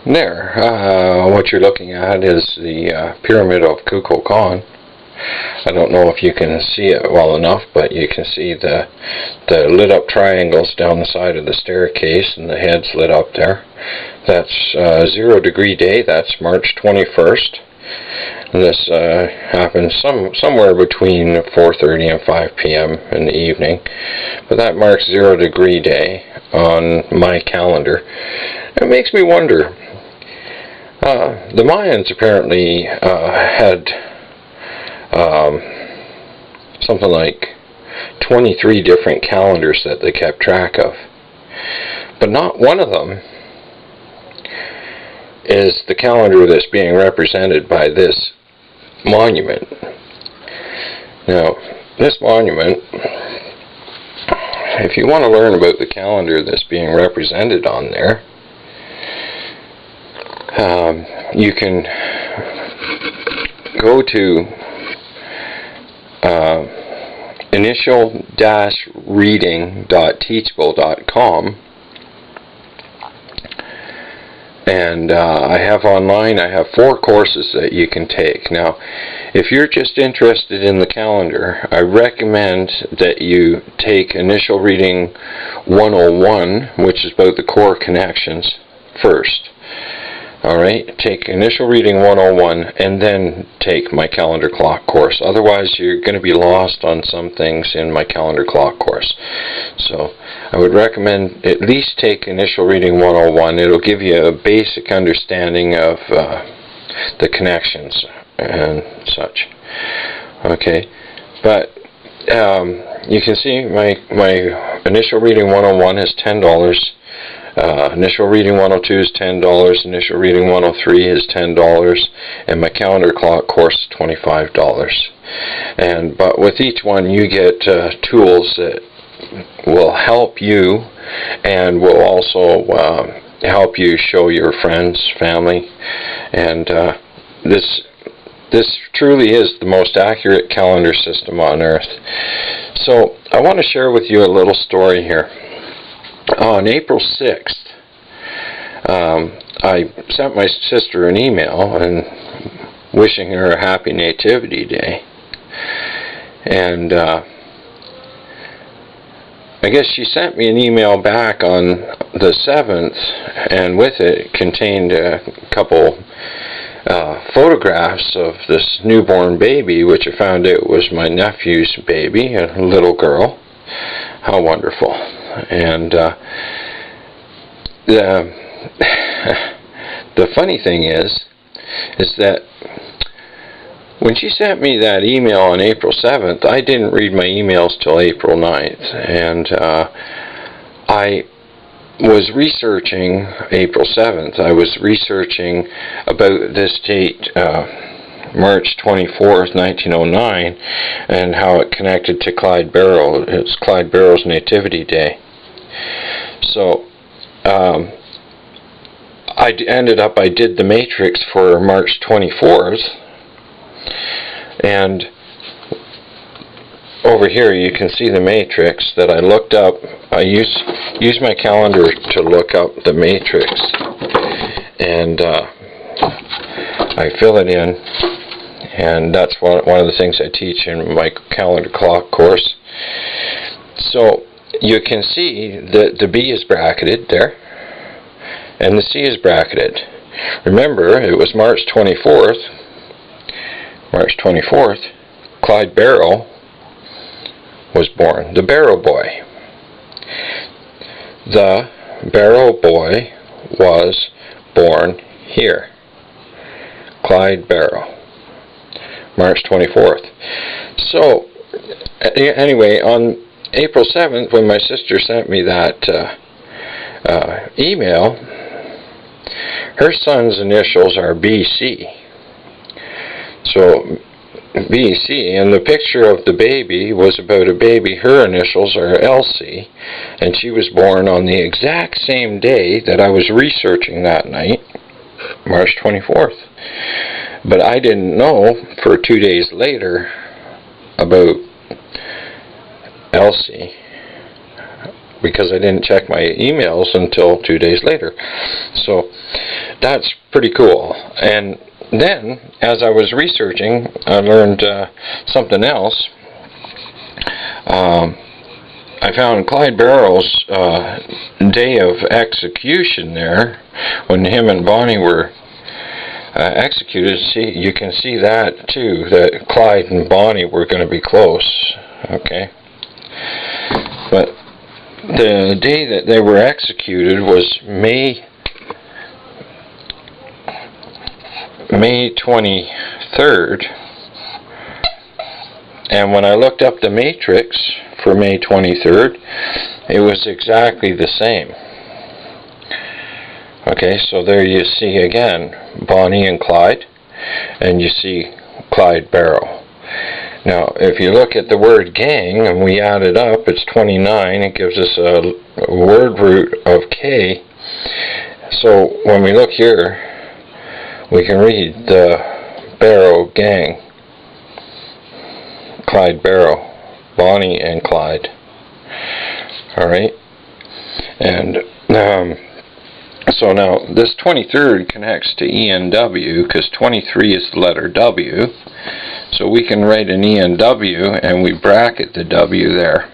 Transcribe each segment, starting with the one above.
There, what you're looking at is the pyramid of Kukulkan. I don't know if you can see it well enough, but you can see the lit up triangles down the side of the staircase, and the head's lit up there. That's 0 degree day. That's March 21st. And this happens somewhere between 4:30 and 5 p.m. in the evening. But that marks 0 degree day on my calendar. It makes me wonder. The Mayans apparently had something like 23 different calendars that they kept track of. But not one of them is the calendar that's being represented by this monument. Now, this monument, if you want to learn about the calendar that's being represented on there, you can go to initial-reading.teachable.com, and I have 4 courses that you can take. Now, if you're just interested in the calendar, I recommend that you take Initial Reading 101, which is about the core connections, first. Alright, take Initial Reading 101 and then take my calendar clock course. Otherwise, you're going to be lost on some things in my calendar clock course. So, I would recommend at least take Initial Reading 101. It'll give you a basic understanding of the connections and such. Okay, but you can see my Initial Reading 101 is $10. Initial Reading 102 is $10, Initial Reading 103 is $10, and my calendar clock course is $25. But with each one you get tools that will help you and will also help you show your friends, family, and this truly is the most accurate calendar system on earth. So I want to share with you a little story here. On April 6th, I sent my sister an email and wishing her a happy Nativity Day. And I guess she sent me an email back on the 7th, and with it contained a couple photographs of this newborn baby, which I found out was my nephew's baby, a little girl. How wonderful. And the funny thing is that when she sent me that email on April 7th, I didn't read my emails till April 9th, and I was researching April 7th. I was researching about this date, March 24th, 1909, and how it connected to Clyde Barrow. It's Clyde Barrow's Nativity Day. So I did the matrix for March 24th, and over here you can see the matrix that I looked up. I use my calendar to look up the matrix, and I fill it in, and that's one of the things I teach in my calendar clock course. So you can see that the B is bracketed there, and the C is bracketed. Remember, it was March 24th. March 24th, Clyde Barrow was born. The Barrow boy. The Barrow boy was born here. Clyde Barrow. March 24th. So, anyway, on April 7th, when my sister sent me that email, her son's initials are BC. So, BC, and the picture of the baby was about a baby. Her initials are LC, and she was born on the exact same day that I was researching that night, March 24th. But I didn't know for 2 days later about Elsie, because I didn't check my emails until 2 days later. So that's pretty cool. And then, as I was researching, I learned something else. I found Clyde Barrow's day of execution there, when him and Bonnie were executed. See, you can see that too, that Clyde and Bonnie were going to be close. Okay, but the day that they were executed was May 23rd, and when I looked up the matrix for May 23rd, it was exactly the same. Okay, so there you see again Bonnie and Clyde, and you see Clyde Barrow. Now, if you look at the word gang and we add it up, it's 29. It gives us a word root of K. So when we look here, we can read the Barrow gang. Clyde Barrow. Bonnie and Clyde. Alright? And so now this 23rd connects to ENW because 23 is the letter W. So we can write an ENW and we bracket the W there.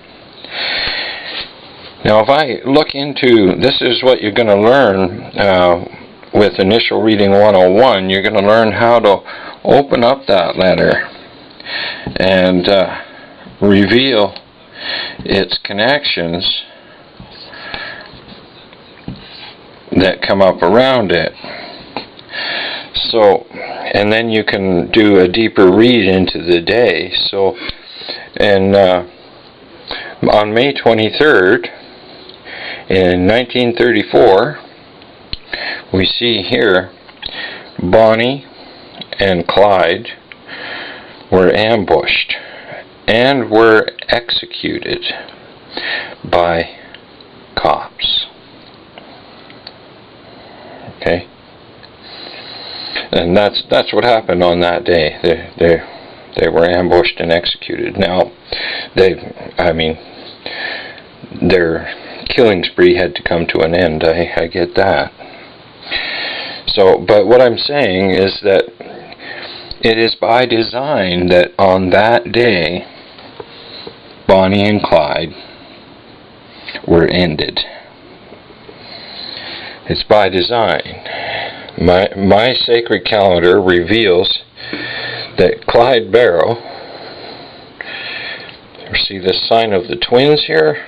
Now if I look into, this is what you're going to learn with Initial Reading 101. You're going to learn how to open up that letter and reveal its connections that come up around it. So, and then you can do a deeper read into the day. So, and on May 23rd in 1934, we see here Bonnie and Clyde were ambushed and were executed by cops. Okay, and that's what happened on that day. They were ambushed and executed. Now, their killing spree had to come to an end. I get that. So, but what I'm saying is that it is by design that on that day, Bonnie and Clyde were ended. It's by design. My sacred calendar reveals that Clyde Barrow, you see the sign of the twins here?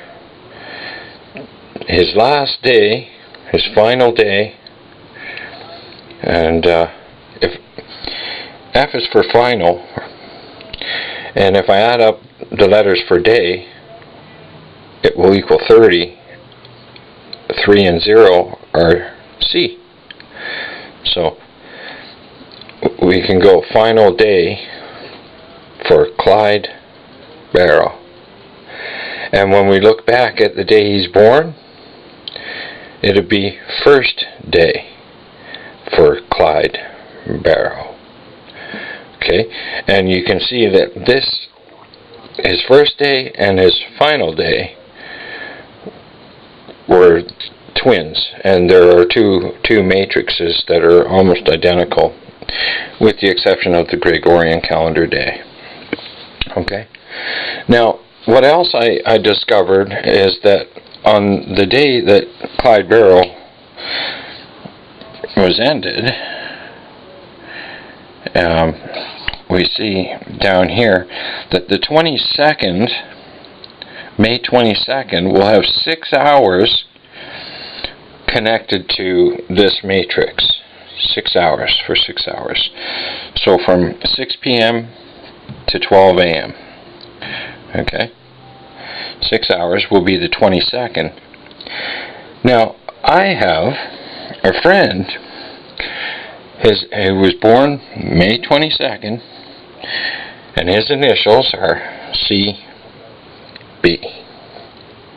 His last day, his final day, and if F is for final, and if I add up the letters for day, it will equal 30. 3 and 0 are C. So we can go final day for Clyde Barrow. And when we look back at the day he's born, it'll be first day for Clyde Barrow. Okay, and you can see that this, his first day and his final day, were twins, and there are two matrices that are almost identical, with the exception of the Gregorian calendar day. Okay, now what else I discovered is that on the day that Clyde Barrow was ended, we see down here that the 22nd, May 22nd, will have 6 hours connected to this matrix. 6 hours, for 6 hours. So from 6 p.m. to 12 a.m. Okay? 6 hours will be the 22nd. Now, I have a friend who was born May 22nd, and his initials are CB.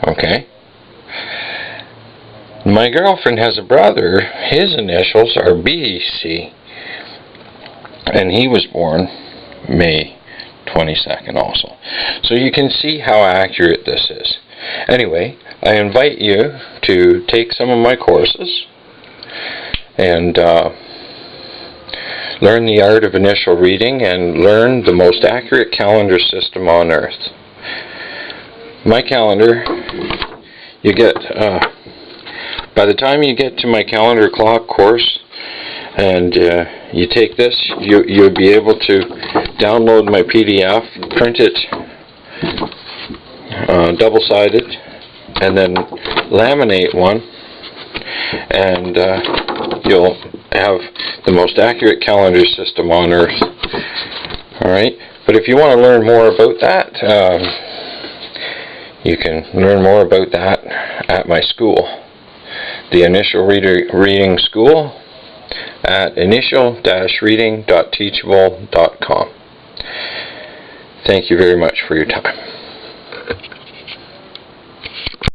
Okay? My girlfriend has a brother, his initials are BC, and he was born May 22nd also. So you can see how accurate this is. Anyway, I invite you to take some of my courses and learn the art of initial reading and learn the most accurate calendar system on earth. My calendar, you get, by the time you get to my calendar clock course and you take this, you'll be able to download my PDF, print it double-sided, and then laminate one, and you'll have the most accurate calendar system on earth. Alright, but if you want to learn more about that, you can learn more about that at my school, the Initial Reading School, at initial-reading.teachable.com. Thank you very much for your time.